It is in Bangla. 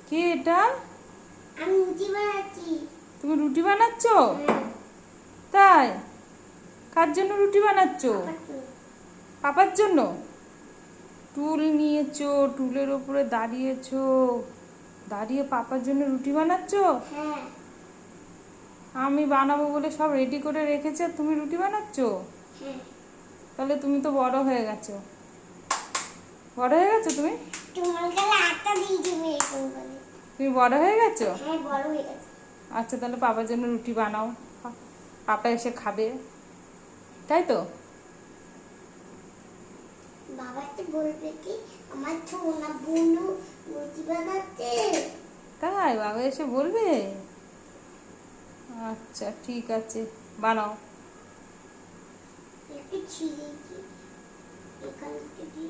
কে এটা? আমি রুটি বানাচ্ছি। তুমি রুটি বানাচ্ছো? হ্যাঁ। তাই? কার জন্য রুটি বানাচ্ছো? পাপার জন্য। পাপার জন্য? টুল নিয়েছো, টুলের উপরে দাঁড়িয়েছো, দাঁড়িয়ে পাপার জন্য রুটি বানাচ্ছো? হ্যাঁ। আমি বানাবো বলে সব রেডি করে রেখেছে, আর তুমি রুটি বানাচ্ছো? হ্যাঁ। তাহলে তুমি তো বড় হয়ে গেছো। বড় হয়ে গেছো তুমি? তোমার কাছে আটা দিয়ে দেবে এরকম করে। তুমি বড় হয়ে গেছো? হ্যাঁ, বড় হয়ে গেছে। আচ্ছা, তাহলে পাপার জন্য রুটি বানাও, পাপা এসে খাবে, তাই তো? বাবাকে বলবে কি আমার ছোনা বুনু রুটি বানাচ্ছে। তাই বাবা এসে বলবে? আচ্ছা, ঠিক আছে, বানাও। একটু ছিঁড়েছি এখান থেকে।